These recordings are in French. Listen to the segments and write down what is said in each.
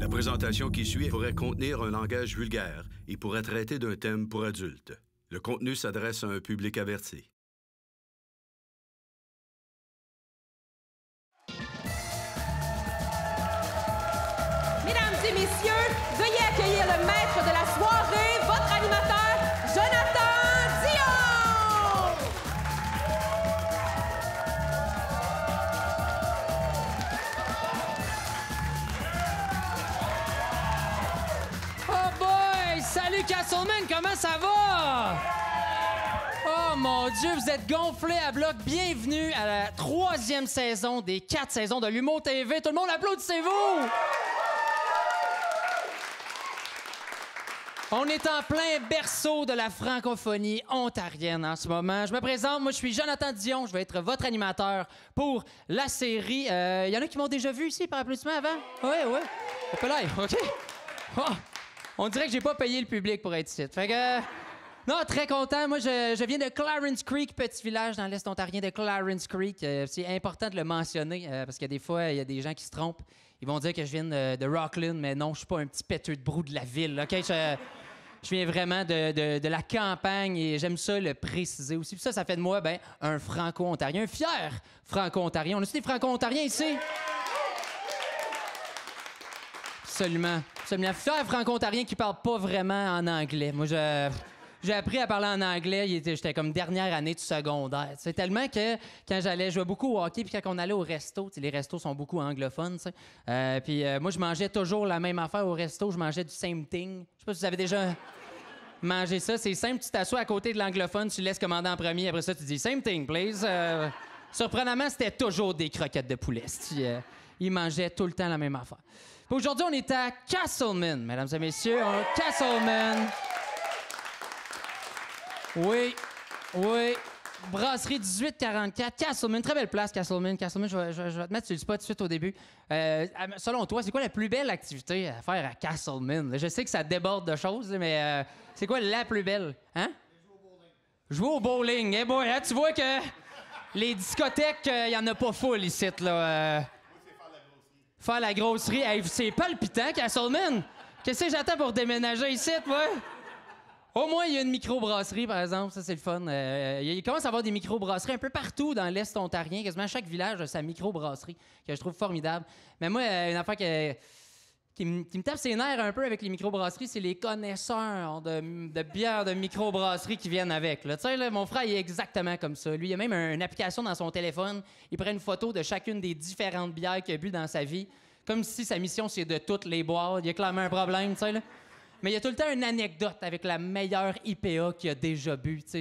La présentation qui suit pourrait contenir un langage vulgaire et pourrait traiter d'un thème pour adultes. Le contenu s'adresse à un public averti. Mesdames et messieurs, veuillez accueillir le maître de la soirée, votre animateur, Jonathan Dion! Oh boy! Salut Castleman, comment ça va? Oh mon Dieu, vous êtes gonflés à bloc. Bienvenue à la 3e saison des 4 saisons de l'Humour TV. Tout le monde, applaudissez-vous! On est en plein berceau de la francophonie ontarienne en ce moment. Je me présente, moi je suis Jonathan Dion, je vais être votre animateur pour la série. Il y en a qui m'ont déjà vu ici par applaudissement avant? Oui. OK. Oh, on dirait que j'ai pas payé le public pour être ici. Fait que... non, très content. Moi, je viens de Clarence Creek, petit village dans l'Est ontarien de Clarence Creek. C'est important de le mentionner parce que des fois, il y a des gens qui se trompent. Ils vont dire que je viens de Rockland, mais non, je suis pas un petit péteux de brou de la ville. OK? Je viens vraiment de la campagne et j'aime ça le préciser aussi. Puis ça fait de moi un franco-ontarien, un fier franco-ontarien. On a-tu des franco-ontariens ici? Absolument. Fier franco-ontarien qui parle pas vraiment en anglais. Moi, j'ai appris à parler en anglais, j'étais comme dernière année du secondaire. C'est tellement que quand je jouais beaucoup au hockey, puis quand on allait au resto, les restos sont beaucoup anglophones, puis moi, je mangeais toujours la même affaire au resto, je mangeais du same thing. Je sais pas si vous avez déjà mangé ça. C'est simple, tu t'assois à côté de l'anglophone, tu laisses commander en premier, après ça, tu dis « same thing, please ». Surprenamment, c'était toujours des croquettes de poulet. Ils mangeaient tout le temps la même affaire. Puis aujourd'hui, on est à Castleman, mesdames et messieurs. Castleman. Oui. Brasserie 1844, Castleman. Très belle place, Castleman. Castleman, je vais te mettre sur le spot tout de suite au début. Selon toi, c'est quoi la plus belle activité à faire à Castleman? Je sais que ça déborde de choses, mais c'est quoi la plus belle? Hein? Jouer au bowling. Eh boy, hein, tu vois que les discothèques, il y en a pas full ici, là. Faire la grosserie. Hey, c'est palpitant, Castleman. Qu'est-ce que j'attends pour déménager ici, moi? Au moins, il y a une microbrasserie, par exemple. Ça, c'est le fun. Il commence à y avoir des microbrasseries un peu partout dans l'Est ontarien. Quasiment chaque village a sa microbrasserie, que je trouve formidable. Mais moi, une affaire qui me tape ses nerfs un peu avec les microbrasseries, c'est les connaisseurs de bières de microbrasserie qui viennent avec. Tu sais, là, mon frère, il est exactement comme ça. Lui, il a même une application dans son téléphone. Il prend une photo de chacune des différentes bières qu'il a bu dans sa vie, comme si sa mission, c'est de toutes les boire. Il y a clairement un problème, tu sais, là. Mais il y a tout le temps une anecdote avec la meilleure IPA qu'il a déjà bu. Ils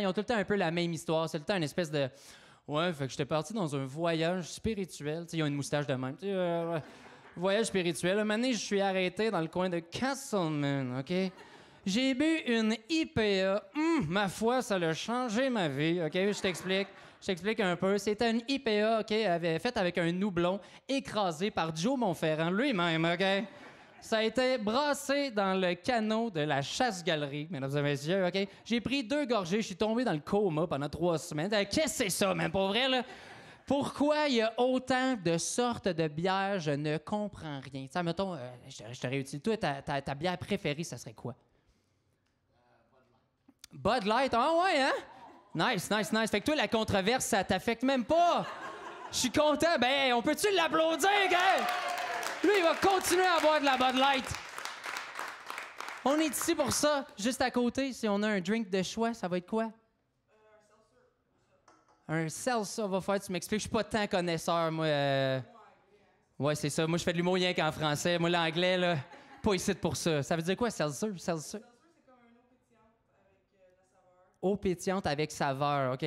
ont tout le temps un peu la même histoire. C'est tout le temps une espèce de... ouais, fait que j'étais parti dans un voyage spirituel. Ils ont une moustache de même. Voyage spirituel. Un moment donné, je suis arrêté dans le coin de Castleman, OK? J'ai bu une IPA. Ma foi, ça a changé ma vie, OK? Je t'explique un peu. C'était une IPA, OK, faite avec un houblon écrasé par Joe Monferrand lui-même, OK? Ça a été brassé dans le canot de la chasse-galerie, mesdames et messieurs, OK? J'ai pris 2 gorgées, je suis tombé dans le coma pendant 3 semaines. Qu'est-ce que c'est ça, même, pour vrai, là? Pourquoi il y a autant de sortes de bières? Je ne comprends rien. Tiens, mettons, je te réutilise. Toi, ta bière préférée, ça serait quoi? Bud Light? Ah ouais, hein? Nice. Fait que toi, la controverse, ça t'affecte même pas. Je suis content. On peut-tu l'applaudir, gars? Lui, il va continuer à boire de la Bud Light. On est ici pour ça. Juste à côté, si on a un drink de choix, ça va être quoi? Un seltzer va faire, tu m'expliques. Je suis pas tant connaisseur, moi. Ouais, c'est ça. Moi, je fais de l'humour rien qu'en français. Moi, l'anglais, là, pas ici pour ça. Ça veut dire quoi, seltzer? Seltzer, c'est comme une eau pétillante avec la saveur. Eau pétillante avec saveur, OK.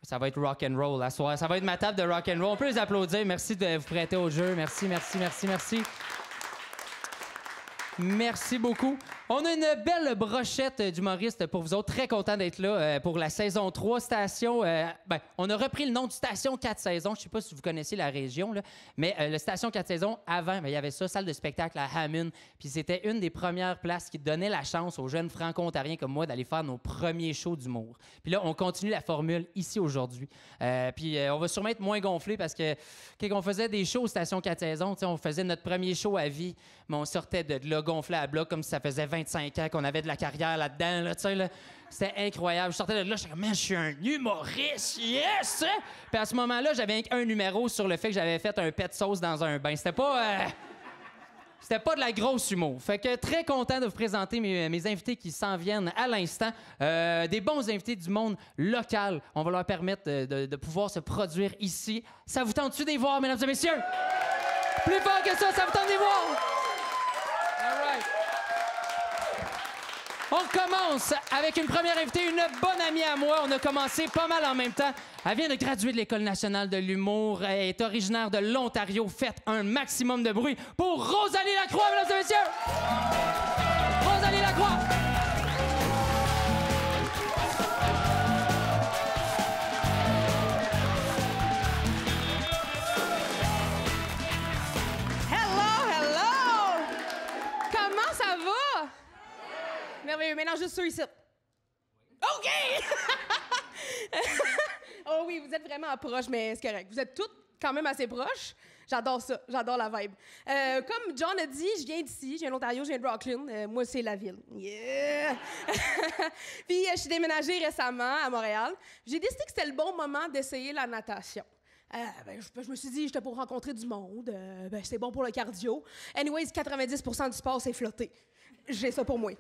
Ça va être rock and roll la soirée. Ça va être ma table de rock and roll. On peut les applaudir. Merci de vous prêter au jeu. Merci. Merci beaucoup. On a une belle brochette d'humoristes pour vous autres. Très content d'être là pour la saison 3. Station, on a repris le nom de Station 4 saisons. Je ne sais pas si vous connaissez la région, là, mais le Station 4 saisons, avant, il y avait ça, salle de spectacle à Hammond. Puis c'était une des premières places qui donnait la chance aux jeunes franco-ontariens comme moi d'aller faire nos premiers shows d'humour. Puis là, on continue la formule ici aujourd'hui. Puis on va sûrement être moins gonflé parce que quand on faisait des shows aux Station 4 saisons, on faisait notre premier show à vie, mais on sortait de là gonflé à bloc comme si ça faisait 25 ans qu'on avait de la carrière là-dedans. Là, là. C'était incroyable. Je sortais de là, je suis comme, man, je suis un humoriste, yes! Puis à ce moment-là, j'avais un numéro sur le fait que j'avais fait un pet sauce dans un bain. C'était pas de la grosse humour. Fait que très content de vous présenter mes invités qui s'en viennent à l'instant. Des bons invités du monde local. On va leur permettre de pouvoir se produire ici. Ça vous tente-tu de les voir, mesdames et messieurs? Plus fort que ça vous tente de les voir? All right. On commence avec une première invitée, une bonne amie à moi. On a commencé pas mal en même temps. Elle vient de graduer de l'École nationale de l'humour. Elle est originaire de l'Ontario. Faites un maximum de bruit pour Rosalie Lacroix, mesdames et messieurs! Rosalie Lacroix! Hello! Comment ça va? Merveilleux. Maintenant, juste ceux ici. OK! Oh oui, vous êtes vraiment proches, mais c'est correct. Vous êtes toutes quand même assez proches. J'adore ça. J'adore la vibe. Comme John a dit, je viens d'ici. Je viens de l'Ontario, je viens de Rockland. Moi, c'est la ville. Yeah! Puis, je suis déménagée récemment à Montréal. J'ai décidé que c'était le bon moment d'essayer la natation. Je me suis dit, j'étais pour rencontrer du monde. C'est bon pour le cardio. Anyways, 90% du sport, c'est flotter. J'ai ça pour moi.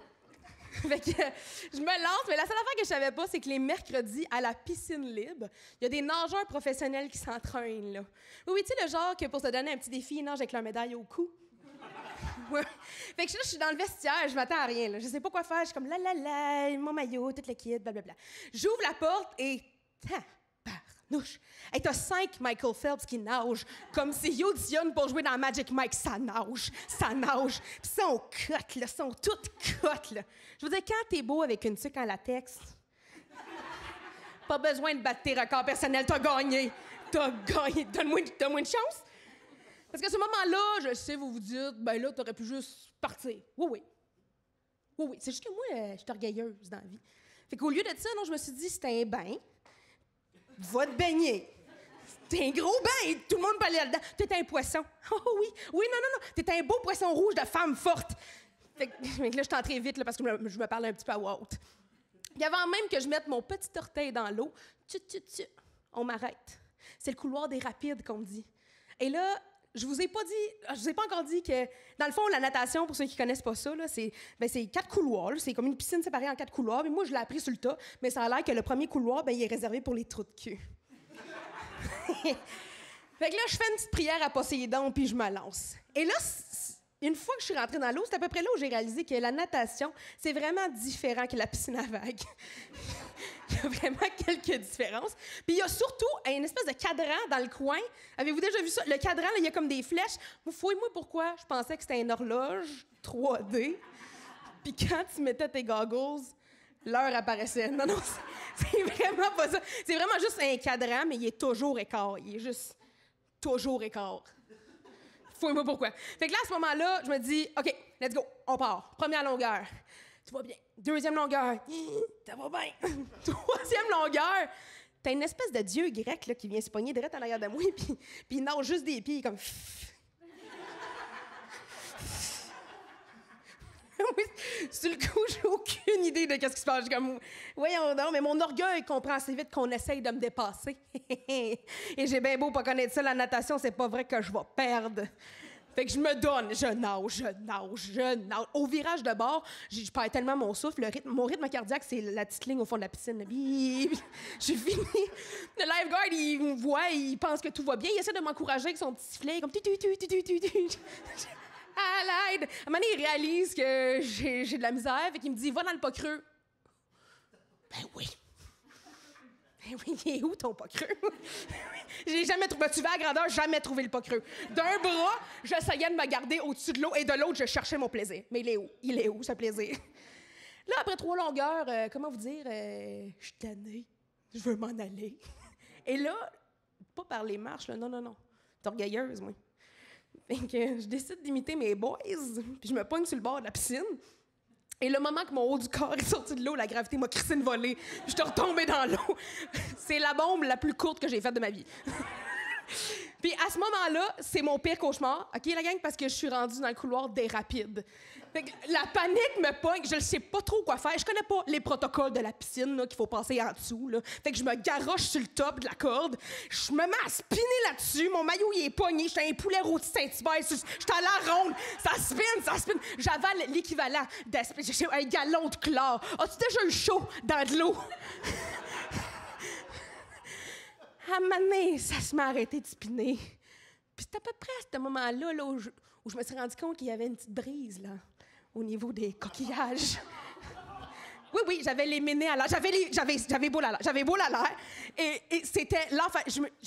Fait que je me lance, mais la seule affaire que je savais pas, c'est que les mercredis, à la piscine libre, il y a des nageurs professionnels qui s'entraînent, là. Oui, tu sais, le genre que pour se donner un petit défi, ils nagent avec leur médaille au cou. Ouais. Fait que là, je suis dans le vestiaire, je m'attends à rien, là. Je sais pas quoi faire, je suis comme la, mon maillot, toute le kit, blablabla. J'ouvre la porte et... Tabarnouche! Hey, t'as 5 Michael Phelps qui nagent comme s'ils auditionnent pour jouer dans Magic Mike. Ça nage. Pis ça, on cote, là. Sont toutes cotes, là. Je veux dire, quand t'es beau avec une tuque en latex, pas besoin de battre tes records personnels. T'as gagné. Donne-moi une chance. Parce qu'à ce moment-là, je sais, vous vous dites, ben là, t'aurais pu juste partir. Oui. C'est juste que moi, je suis orgueilleuse dans la vie. Fait qu'au lieu de ça, non, je me suis dit, c'est un bain. Va te baigner. T'es un gros bain, tout le monde peut aller là-dedans. T'es un poisson. Oh oui, non. T'es un beau poisson rouge de femme forte. Fait que là, je suis entrée vite là, parce que je me parle un petit peu à haute. Puis avant même que je mette mon petit orteil dans l'eau, on m'arrête. C'est le couloir des rapides qu'on me dit. Et là, je vous ai pas encore dit que, dans le fond, la natation, pour ceux qui connaissent pas ça, là, c'est 4 couloirs. Là. C'est comme une piscine séparée en 4 couloirs. Mais moi, je l'ai appris sur le tas. Mais ça a l'air que le premier couloir, il est réservé pour les trous de cul. Fait que là, je fais une petite prière à Poséidon, puis je me lance. Et là, une fois que je suis rentrée dans l'eau, c'est à peu près là où j'ai réalisé que la natation, c'est vraiment différent que la piscine à vagues. Il y a vraiment quelques différences. Puis il y a surtout une espèce de cadran dans le coin. Avez-vous déjà vu ça? Le cadran, là, il y a comme des flèches. Fouille-moi pourquoi je pensais que c'était une horloge 3D. Puis quand tu mettais tes goggles, l'heure apparaissait. Non, c'est vraiment pas ça. C'est vraiment juste un cadran, mais il est toujours écart. Il est juste toujours écart. Fouille-moi pourquoi. Fait que là, à ce moment-là, je me dis, OK, let's go, on part. Première longueur, tu vas bien. Deuxième longueur, ça va bien. Troisième longueur, t'as une espèce de dieu grec là, qui vient se pogner direct en arrière de moi, puis il nage juste des pieds, comme... Sur le coup, j'ai aucune idée de qu'est-ce qui se passe. Je suis comme, voyons donc, mais mon orgueil comprend assez vite qu'on essaye de me dépasser. Et j'ai bien beau pas connaître ça, la natation, c'est pas vrai que je vais perdre. Fait que je me donne, je nage. Au virage de bord, je perds tellement mon souffle, mon rythme cardiaque, c'est la petite ligne au fond de la piscine. J'ai fini. Le lifeguard, il me voit, il pense que tout va bien, il essaie de m'encourager avec son petit sifflet, comme à l'aide. À un moment donné, il réalise que j'ai de la misère, fait qu'il me dit, va dans le pas creux. Ben oui. Eh oui, il est où ton pas creux? J'ai jamais trouvé. Tu vas à grandeur, jamais trouvé le pas creux. D'un bras, j'essayais de me garder au-dessus de l'eau et de l'autre, je cherchais mon plaisir. Mais il est où? Il est où, ce plaisir? Là, après 3 longueurs, comment vous dire? Je suis tannée. Je veux m'en aller. Et là, pas par les marches, là. Non. T'es orgueilleuse, moi. Fait que je décide d'imiter mes boys, puis je me pogne sur le bord de la piscine. Et le moment que mon haut du corps est sorti de l'eau, la gravité m'a crissé une volée. Je suis retombée dans l'eau. C'est la bombe la plus courte que j'ai faite de ma vie. Puis à ce moment-là, c'est mon pire cauchemar, OK, la gang, parce que je suis rendue dans le couloir des rapides. Fait que la panique me pogne, je ne sais pas trop quoi faire. Je connais pas les protocoles de la piscine qu'il faut passer en dessous. Là. Fait que je me garoche sur le top de la corde. Je me mets à spinner là-dessus. Mon maillot, il est pogné. J'étais un poulet rôti Saint-Hubert. J'étais à la ronde. Ça spinne. J'avale l'équivalent d'un gallon de chlore. As-tu déjà eu chaud dans de l'eau? À un moment donné, ça se m'est arrêté de spinner. Puis c'est à peu près à ce moment-là là, où je me suis rendu compte qu'il y avait une petite brise là, au niveau des coquillages. Oui, j'avais les ménés à l'air. J'avais beau à l'air. Et c'était l'enfer.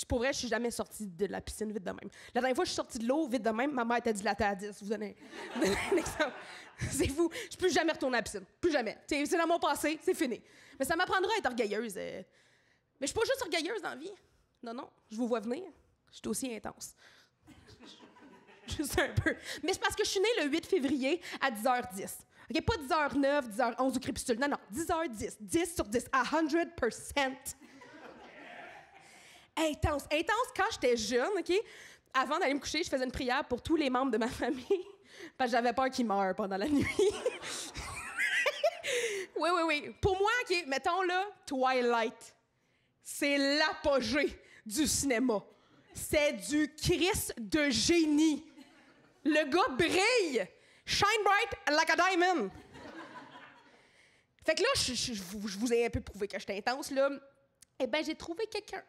Pour vrai, je suis jamais sortie de la piscine vite de même. La dernière fois que je suis sortie de l'eau vite de même, ma mère était dilatée à 10. Vous donnez un exemple. C'est fou. Je ne peux jamais retourner à la piscine. Plus jamais. C'est dans mon passé, c'est fini. Mais ça m'apprendra à être orgueilleuse. Mais je suis pas juste orgueilleuse dans la vie. Non, je vous vois venir. Je suis aussi intense. Juste un peu. Mais c'est parce que je suis née le 8 février à 10h10. OK, pas 10h09, 10h11 au crépuscule. Non, 10h10. 10 sur 10. 100%. Intense. Intense quand j'étais jeune, OK? Avant d'aller me coucher, je faisais une prière pour tous les membres de ma famille parce que j'avais peur qu'ils meurent pendant la nuit. Oui. Pour moi, OK, mettons là, Twilight. C'est l'apogée du cinéma. C'est du Christ de génie. Le gars brille. Shine bright like a diamond. Fait que là, je vous ai un peu prouvé que j'étais intense, là. Eh bien, j'ai trouvé quelqu'un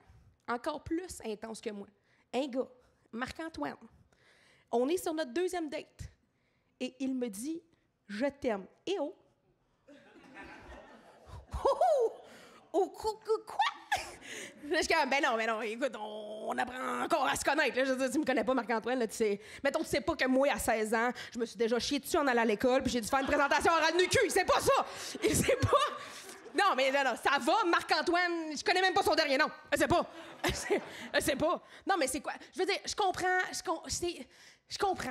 encore plus intense que moi. Un gars, Marc-Antoine. On est sur notre 2e date. Et il me dit « Je t'aime. » Et oh! Quoi? Là, je suis comme, ben non, écoute, on apprend encore à se connaître. Là. Je veux dire, tu me connais pas, Marc-Antoine, là, tu sais. Mettons, tu sais pas que moi, à 16 ans, je me suis déjà chié dessus en allant à l'école, puis j'ai dû faire une présentation orale nu cul. Il sait pas ça! Il sait pas! Non, mais non, ça va, Marc-Antoine, je connais même pas son dernier nom. Elle sait pas. Elle sait pas. Non, mais c'est quoi? Je veux dire, je comprends,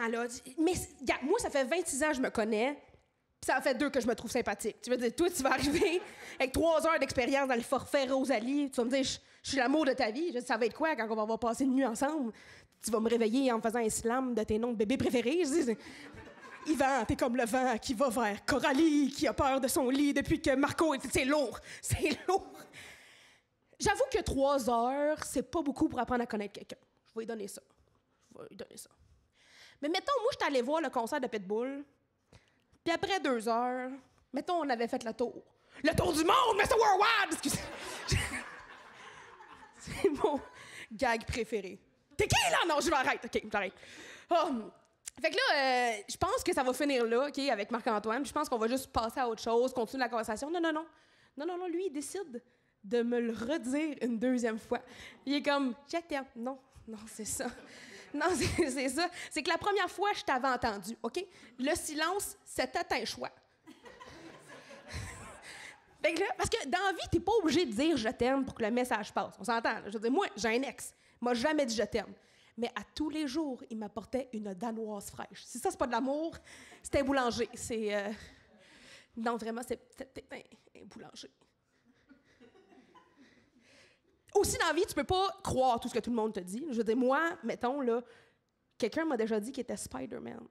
là. Mais, regarde, moi, ça fait 26 ans que je me connais. Puis ça en fait 2 que je me trouve sympathique. Tu veux dire, toi, tu vas arriver avec 3 heures d'expérience dans le forfait Rosalie. Tu vas me dire, je suis l'amour de ta vie. Je dis, ça va être quoi quand on va avoir passé une nuit ensemble? Tu vas me réveiller en me faisant un slam de tes noms de bébés préférés. Je dis, Yvan, t'es comme le vent qui va vers Coralie, qui a peur de son lit depuis que Marco est... C'est lourd. J'avoue que 3 heures, c'est pas beaucoup pour apprendre à connaître quelqu'un. Je vais lui donner ça. Mais mettons, moi, je suis allée voir le concert de Pitbull. Puis après 2 heures, mettons, on avait fait le tour. Le tour du monde, Mr. Worldwide! Excusez. C'est mon gag préféré. T'es qui, là? Non, je vais arrêter. OK, j'arrête. Fait que là, je pense que ça va finir là, OK, avec Marc-Antoine. Je pense qu'on va juste passer à autre chose, continuer la conversation. Non, lui, il décide de me le redire une 2e fois. Il est comme, je t'aime. Non, c'est ça. Non, c'est ça. C'est que la première fois, je t'avais entendu, OK? Le silence, c'était un choix. Fait que là, parce que dans la vie, t'es pas obligé de dire « je t'aime » pour que le message passe. On s'entend. Là. Je veux dire, moi, j'ai un ex. Il m'a jamais dit « je t'aime ». Mais à tous les jours, il m'apportait une danoise fraîche. Si ça, c'est pas de l'amour, c'est un boulanger. C'est... Non, vraiment, c'est un boulanger. Aussi, dans la vie, tu peux pas croire tout ce que tout le monde te dit. Je veux dire, moi, mettons, là, quelqu'un m'a déjà dit qu'il était Spider-Man.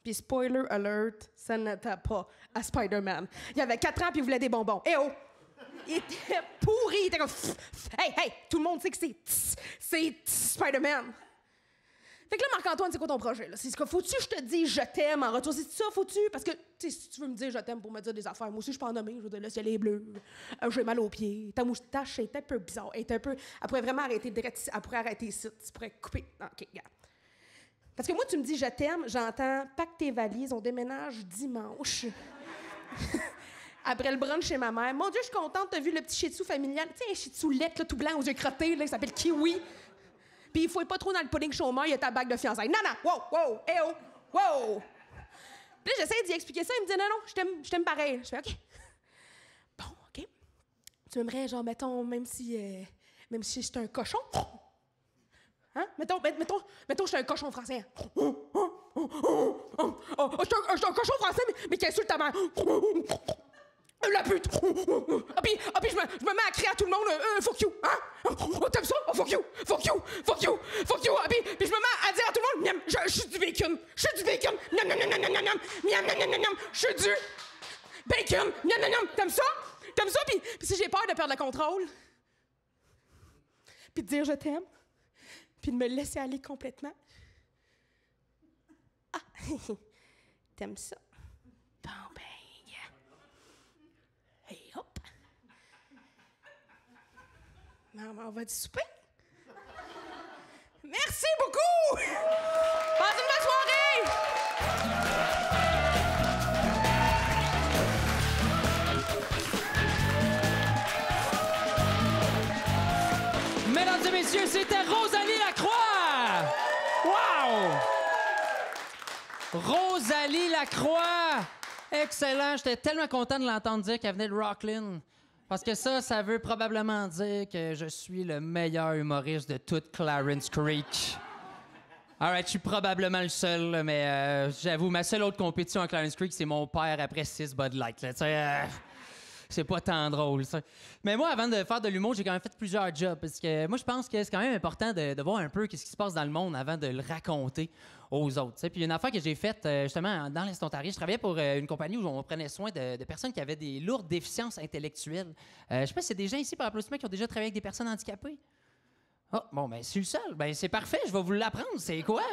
Puis, spoiler alert, ça n'était pas à Spider-Man. Il avait 4 ans, puis il voulait des bonbons. Eh oh! Il était pourri, il était comme... Hey, tout le monde sait que c'est Spider-Man. Fait que là, Marc-Antoine, c'est quoi ton projet? Là? C'est ce que faut-tu que je te dise je t'aime en retour? C'est ça, faut-tu? Parce que, tu sais, si tu veux me dire je t'aime pour me dire des affaires, moi aussi, je peux en nommer. Je veux dire, le ciel est bleu, j'ai mal aux pieds, ta moustache est un peu bizarre, elle pourrait vraiment arrêter de... Elle pourrait arrêter ici, tu pourrais couper. Non, OK, regarde. Parce que moi, tu me dis je t'aime, j'entends pack tes valises, on déménage dimanche. Après le brunch chez ma mère, mon Dieu, je suis contente, t'as vu le petit shih tzu familial? Tu sais, un shih tzu lettre, là, tout blanc, aux yeux crottés, là, il s'appelle Kiwi. Puis il fouille pas trop dans le pudding chômeur, il y a ta bague de fiançailles. Non, wow, eh oh, wow! Puis là, j'essaie d'y expliquer ça, il me dit non, je t'aime pareil. Je fais OK. Bon, OK. Tu m'aimerais, genre, mettons, même si je suis un cochon. Hein? Mettons, je suis un cochon français. Je suis un cochon français, mais qui insulte ta mère. La pute! Puis je me mets à crier à tout le monde, fuck you! Hein? T'aimes ça? Oh, fuck you! Fuck you! Fuck you! Fuck you! Puis je me mets à dire à tout le monde, miam, je suis du bacon! Je suis du bacon! Miam, miam, miam, miam, miam, miam, miam, miam, miam, miam, je suis du bacon! Miam, miam, miam! T'aimes ça? T'aimes ça? Puis si j'ai peur de perdre le contrôle, puis de dire je t'aime, puis de me laisser aller complètement. Ah! T'aimes ça? Bon, ben. Hey, hop! Maman, on va du souper? Merci beaucoup! Passez une bonne soirée! Mesdames et messieurs, c'était Rosalie Lacroix! Wow! Rosalie Lacroix! Excellent! J'étais tellement content de l'entendre dire qu'elle venait de Rocklin. Parce que ça veut probablement dire que je suis le meilleur humoriste de toute Clarence Creek. Alright, je suis probablement le seul, là, mais j'avoue, ma seule autre compétition à Clarence Creek, c'est mon père après 6 Bud Light. Là, c'est pas tant drôle, ça. Mais moi, avant de faire de l'humour, j'ai quand même fait plusieurs jobs. Parce que moi, je pense que c'est quand même important de voir un peu ce qui se passe dans le monde avant de le raconter aux autres. T'sais. Puis une affaire que j'ai faite, justement, dans l'Est Ontario, je travaillais pour une compagnie où on prenait soin de personnes qui avaient des lourdes déficiences intellectuelles. Je sais pas si c'est des gens ici, par applaudissement, qui ont déjà travaillé avec des personnes handicapées. Ah, bon, ben, c'est le seul. Ben, c'est parfait, je vais vous l'apprendre. C'est quoi?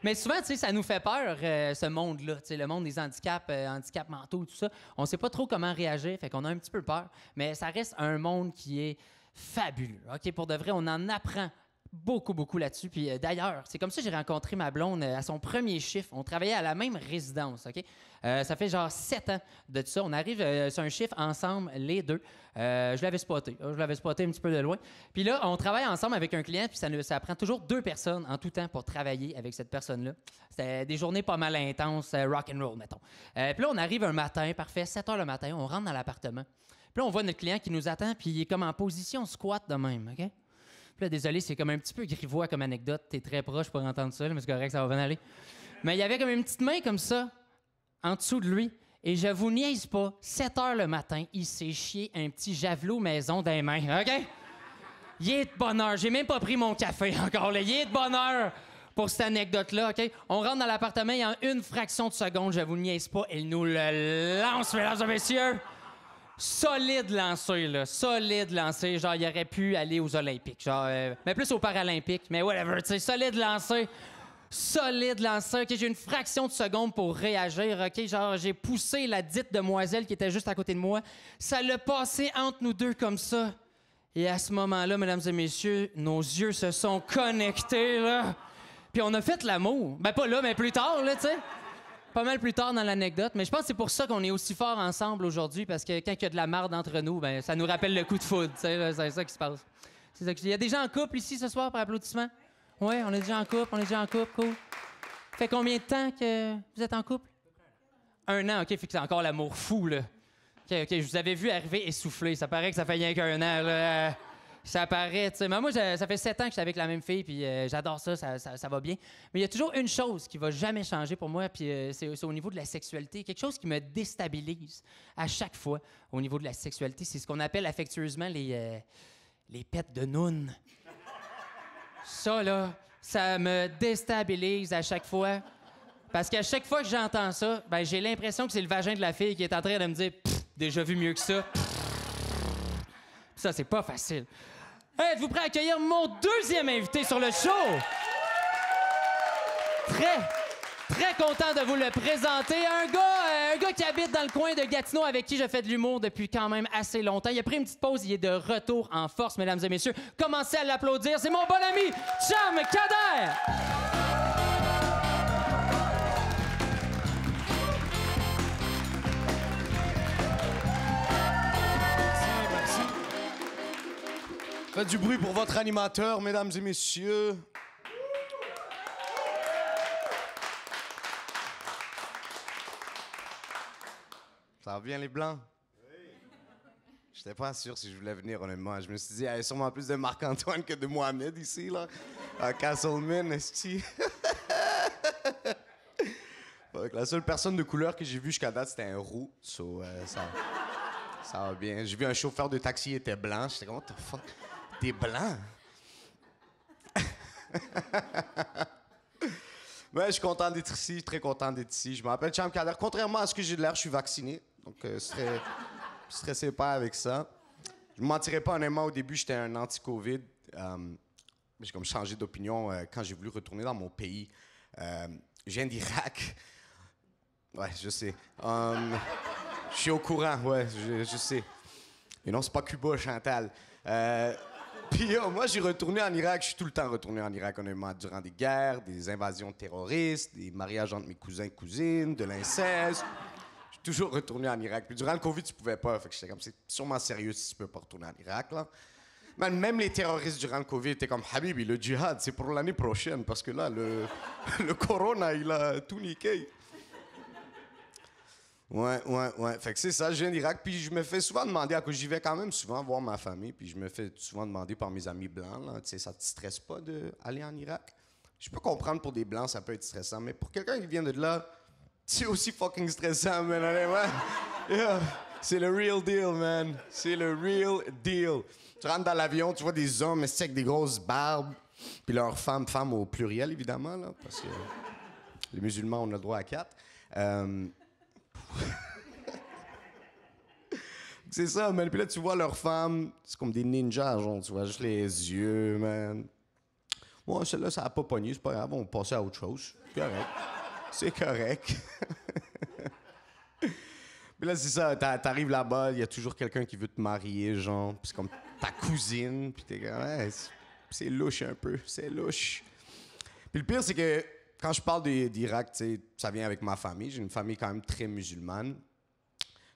Mais souvent, tu sais, ça nous fait peur, ce monde-là. Tu sais, le monde des handicaps, handicaps mentaux, tout ça. On sait pas trop comment réagir, fait qu'on a un petit peu peur. Mais ça reste un monde qui est fabuleux. OK, pour de vrai, on en apprend beaucoup là-dessus. Puis d'ailleurs, c'est comme ça que j'ai rencontré ma blonde à son premier chiffre. On travaillait à la même résidence, OK? Ça fait genre 7 ans de ça. On arrive sur un chiffre ensemble, les deux. Je l'avais spoté. Je l'avais spoté un petit peu de loin. Puis là, on travaille ensemble avec un client, puis ça prend toujours 2 personnes en tout temps pour travailler avec cette personne-là. C'était des journées pas mal intenses, rock and roll, mettons. Puis là, on arrive un matin, parfait, 7 heures le matin, on rentre dans l'appartement. Puis là, on voit notre client qui nous attend, puis il est comme en position squat de même, OK? Puis là, désolé, c'est comme un petit peu grivois comme anecdote. T'es très proche pour entendre ça, là, mais c'est correct, ça va bien aller. Mais il y avait comme une petite main comme ça, en dessous de lui. Et je vous niaise pas, 7 heures le matin, il s'est chié un petit javelot maison dans les mains, OK? Il est de bonne heure. J'ai même pas pris mon café encore, là. Il est de bonne heure pour cette anecdote-là, OK? On rentre dans l'appartement et en une fraction de seconde, je vous niaise pas, il nous le lance, mesdames et messieurs. Solide lancé, là. Solide lancé. Genre, il aurait pu aller aux Olympiques. Genre, mais plus aux Paralympiques. Mais whatever, tu sais. Solide lancé. Solide lancé. OK, j'ai une fraction de seconde pour réagir. OK, genre, j'ai poussé la dite demoiselle qui était juste à côté de moi. Ça l'a passé entre nous deux comme ça. Et à ce moment-là, mesdames et messieurs, nos yeux se sont connectés, là. Puis on a fait l'amour. Ben, pas là, mais plus tard, là, tu sais. Pas mal plus tard dans l'anecdote, mais je pense que c'est pour ça qu'on est aussi forts ensemble aujourd'hui, parce que quand il y a de la marde entre nous, ben ça nous rappelle le coup de foudre, c'est ça qui se passe. C'est ça. Il y a des gens en couple ici ce soir par applaudissement? Oui, on est déjà en couple, cool. Fait combien de temps que vous êtes en couple? 1 an, OK, fait que c'est encore l'amour fou, là. OK, je vous avais vu arriver essoufflé, ça paraît que ça fait rien qu'1 an, là. Ça paraît, tu sais. Mais moi, ça fait 7 ans que je suis avec la même fille, puis j'adore ça, ça va bien. Mais il y a toujours une chose qui va jamais changer pour moi, puis c'est au niveau de la sexualité. Quelque chose qui me déstabilise à chaque fois au niveau de la sexualité. C'est ce qu'on appelle affectueusement les pets de noun. Ça, là, ça me déstabilise à chaque fois. Parce qu'à chaque fois que j'entends ça, ben j'ai l'impression que c'est le vagin de la fille qui est en train de me dire « déjà vu mieux que ça ». Ça, c'est pas facile. Hey, êtes-vous prêts à accueillir mon deuxième invité sur le show? Très content de vous le présenter. Un gars qui habite dans le coin de Gatineau avec qui je fais de l'humour depuis quand même assez longtemps. Il a pris une petite pause, il est de retour en force, mesdames et messieurs. Commencez à l'applaudir. C'est mon bon ami, Cham Kader! Faites du bruit pour votre animateur, mesdames et messieurs. Ça va bien, les Blancs? Oui. J'étais pas sûr si je voulais venir, honnêtement. Je me suis dit, il y a sûrement plus de Marc-Antoine que de Mohamed ici, là. À Castleman, esti. La seule personne de couleur que j'ai vue jusqu'à date, c'était un roux. So, ça va bien. J'ai vu un chauffeur de taxi, il était blanc. J'étais comme, what the fuck? T'es blanc? Mais je suis content d'être ici, très content d'être ici. Je m'appelle Cham Kader. Contrairement à ce que j'ai de l'air, je suis vacciné. Donc, stressez pas avec ça. Je ne mentirais pas, honnêtement, au début, j'étais un anti-COVID. J'ai comme changé d'opinion quand j'ai voulu retourner dans mon pays. Je viens d'Irak. Ouais, je sais. Je suis au courant, ouais, je sais. Et non, c'est pas Cuba, Chantal. Puis moi, j'ai retourné en Irak. Je suis tout le temps retourné en Irak, honnêtement, durant des guerres, des invasions terroristes, des mariages entre mes cousins et cousines, de l'inceste. Je suis toujours retourné en Irak. Puis durant le COVID, tu pouvais pas. Fait que j'étais comme, c'est sûrement sérieux si tu peux pas retourner en Irak, là. Même les terroristes durant le COVID étaient comme, Habibi, le djihad, c'est pour l'année prochaine, parce que là, le corona, il a tout niqué. Ouais. Fait que c'est ça, je viens d'Irak, puis je me fais souvent demander, à cause j'y vais quand même souvent voir ma famille, puis je me fais souvent demander par mes amis blancs, là, tu sais, ça te stresse pas d'aller en Irak? Je peux comprendre pour des blancs, ça peut être stressant, mais pour quelqu'un qui vient de là, c'est aussi fucking stressant, man, honnêtement. Yeah. C'est le real deal, man. C'est le real deal. Tu rentres dans l'avion, tu vois des hommes avec des grosses barbes, puis leurs femmes au pluriel, évidemment, là, parce que les musulmans, on a le droit à 4. C'est ça, man. Puis là, tu vois leurs femmes, c'est comme des ninjas, genre, tu vois, juste les yeux, man. Moi, celle-là, ça a pas pogné, c'est pas grave, on va passer à autre chose. C'est correct. C'est correct. Puis là, c'est ça, t'arrives là-bas, il y a toujours quelqu'un qui veut te marier, genre, puis c'est comme ta cousine, puis t'es comme, ouais, c'est louche un peu, c'est louche. Puis le pire, c'est que quand je parle d'Irak, tu sais, ça vient avec ma famille. J'ai une famille quand même très musulmane.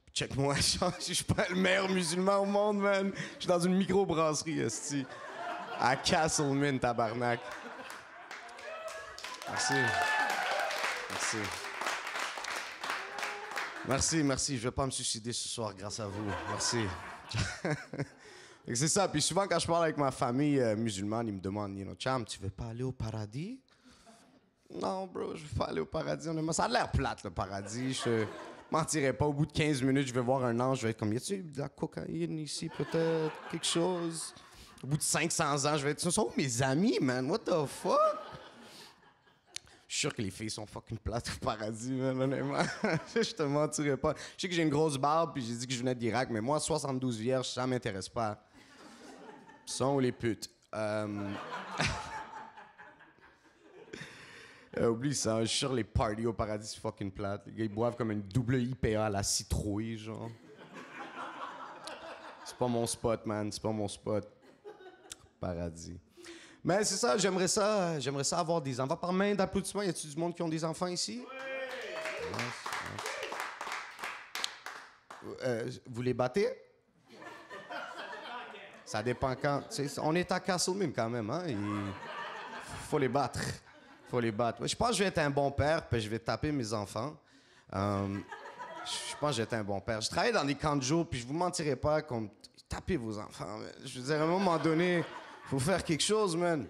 Puis check-moi, je suis pas le meilleur musulman au monde, man. Je suis dans une microbrasserie, esti. À Castleman, tabarnak. Merci. Je vais pas me suicider ce soir grâce à vous. Merci. C'est ça. Puis souvent, quand je parle avec ma famille musulmane, ils me demandent, Cham, tu veux pas aller au paradis? Non, bro, je veux pas aller au paradis. Honnêtement, ça a l'air plate, le paradis. Je mentirais pas. Au bout de 15 minutes, je vais voir un ange. Je vais être comme, y a-t-il de la cocaïne ici, peut-être? Quelque chose? Au bout de 500 ans, je vais être, ce sont où mes amis, man? What the fuck? Je suis sûr que les filles sont fucking plates au paradis, man, honnêtement. Je te mentirais pas. Je sais que j'ai une grosse barbe, puis j'ai dit que je venais d'Irak, mais moi, 72 vierges, ça m'intéresse pas. Sont les putes. Oublie ça, je suis sûr les parties au paradis, c'est fucking plate. Les gars, ils boivent comme une double IPA à la citrouille, genre. C'est pas mon spot, man, c'est pas mon spot. Paradis. Mais c'est ça, j'aimerais ça avoir des enfants. Par main d'applaudissements, y a-t-il du monde qui ont des enfants ici? Oui! Vous les battez? Ça dépend quand. On est à Castleman quand même, hein? Il faut les battre. Je pense que je vais être un bon père, puis je vais taper mes enfants. Je pense que je vais être un bon père. Je travaille dans des camps de jour, puis je vous mentirai pas comme tapez vos enfants. Je veux dire, à un moment donné, faut faire quelque chose, man.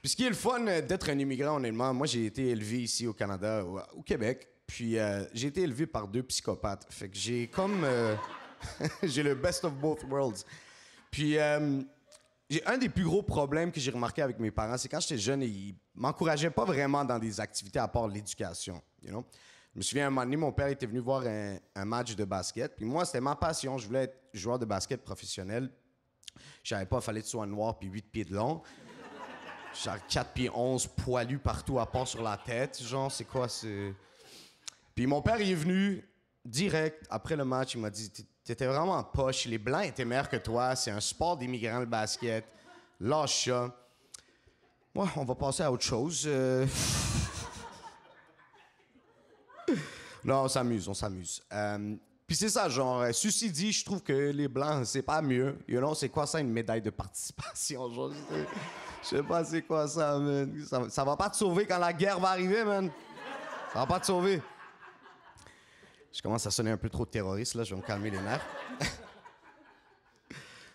Puis ce qui est le fun d'être un immigrant, honnêtement, moi j'ai été élevé ici au Canada, au Québec, puis j'ai été élevé par 2 psychopathes. Fait que j'ai comme j'ai le best of both worlds. Puis j'ai un des plus gros problèmes que j'ai remarqué avec mes parents, c'est quand j'étais jeune, ils m'encourageaient pas vraiment dans des activités à part l'éducation, you know? Je me souviens, un moment donné, mon père était venu voir un match de basket. Puis moi, c'était ma passion. Je voulais être joueur de basket professionnel. Je savais pas, il fallait que tu sois noir puis 8 pieds de long. Genre 4 pieds 11, poilu partout à part sur la tête. Genre, c'est quoi, c'est... Puis mon père, il est venu direct après le match. Il m'a dit, t'étais vraiment poche. Les Blancs étaient meilleurs que toi. C'est un sport d'immigrants, le basket. Lâche ça. Ouais, on va passer à autre chose. Non, on s'amuse. Puis c'est ça, genre, ceci dit, je trouve que les Blancs, c'est pas mieux. You know, c'est quoi ça, une médaille de participation? Genre, je sais pas c'est quoi ça, man. Ça va pas te sauver quand la guerre va arriver, man. Ça va pas te sauver. Je commence à sonner un peu trop terroriste, là. Je vais me calmer les nerfs.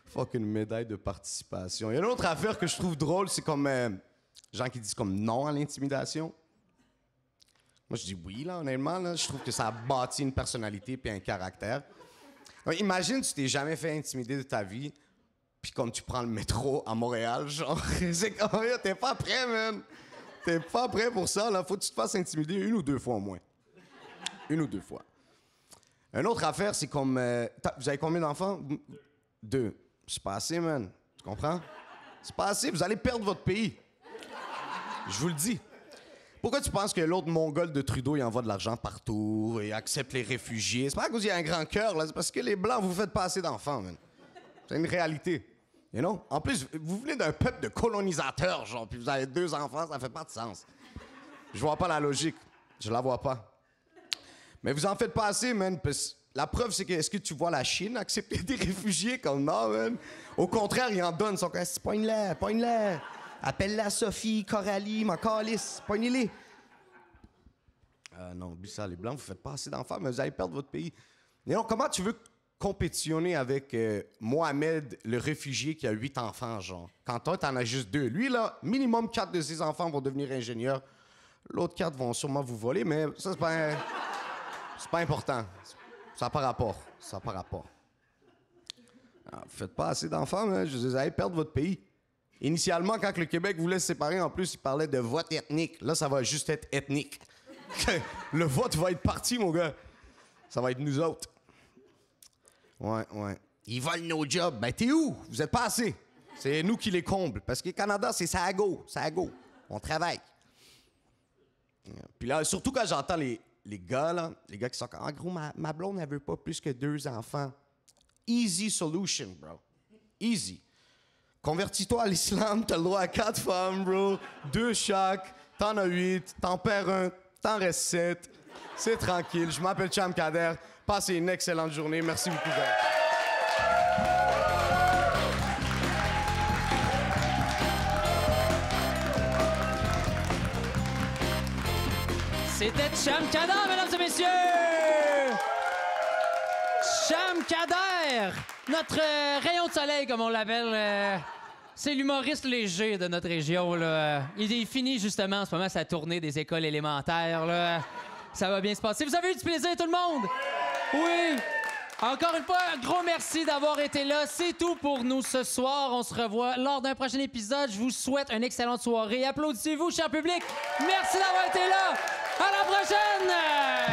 Fuck une médaille de participation. Il y a une autre affaire que je trouve drôle, c'est comme... gens qui disent comme non à l'intimidation. Moi, je dis oui, là, honnêtement. Là. Je trouve que ça bâtit une personnalité puis un caractère. Donc, imagine, tu t'es jamais fait intimider de ta vie, puis comme tu prends le métro à Montréal, genre, c'est comme, t'es pas prêt, man. T'es pas prêt pour ça, là. Faut que tu te fasses intimider 1 ou 2 fois au moins. 1 ou 2 fois. Une autre affaire, c'est comme... vous avez combien d'enfants? 2. C'est pas assez, man. Tu comprends? C'est pas assez. Vous allez perdre votre pays. Je vous le dis. Pourquoi tu penses que l'autre mongol de Trudeau, il envoie de l'argent partout et accepte les réfugiés? C'est pas à cause qu'il y a un grand cœur, là. C'est parce que les Blancs, vous faites pas assez d'enfants, man. C'est une réalité. You know? En plus, vous venez d'un peuple de colonisateurs, genre, puis vous avez 2 enfants, ça fait pas de sens. Je vois pas la logique. Je la vois pas. Mais vous en faites pas assez, man. Parce la preuve, c'est que, est-ce que tu vois la Chine accepter des réfugiés comme non, man? Au contraire, ils en donnent. Ils sont comme, pogne-le. Appelle-la Sophie, Coralie, ma calice. Pognez-les. Non, oublie ça, les Blancs, vous faites pas assez d'enfants, mais vous allez perdre votre pays. Et donc, comment tu veux compétitionner avec Mohamed, le réfugié qui a 8 enfants, genre? Quand toi, t'en as juste 2. Lui, là, minimum 4 de ses enfants vont devenir ingénieurs. L'autre 4 vont sûrement vous voler, mais ça, c'est pas important. Ça n'a pas rapport. Vous faites pas assez d'enfants, mais vous allez perdre votre pays. Initialement, quand le Québec voulait se séparer, en plus, il parlait de vote ethnique. Là, ça va juste être ethnique. Le vote va être parti, mon gars. Ça va être nous autres. Ouais. Ils volent nos jobs. Ben, t'es où? Vous êtes pas assez. C'est nous qui les comble. Parce que le Canada, c'est ça à go. On travaille. Puis là, surtout quand j'entends les gars, là, les gars qui sont comme, ah, gros, ma blonde, elle veut pas plus que 2 enfants. Easy solution, bro. Easy. Convertis-toi à l'islam, t'as le droit à 4 femmes, bro. 2 chaque, t'en as 8, t'en perds 1, t'en restes 7. C'est tranquille. Je m'appelle Cham Kader. Passez une excellente journée. Merci beaucoup, gars. C'était Cham Kader, mesdames et messieurs! Cham Kader! Notre rayon de soleil, comme on l'appelle. C'est l'humoriste léger de notre région, là. Il finit justement en ce moment sa tournée des écoles élémentaires, là. Ça va bien se passer. Vous avez eu du plaisir, tout le monde? Oui! Encore une fois, un gros merci d'avoir été là. C'est tout pour nous ce soir. On se revoit lors d'un prochain épisode. Je vous souhaite une excellente soirée. Applaudissez-vous, cher public. Merci d'avoir été là. À la prochaine!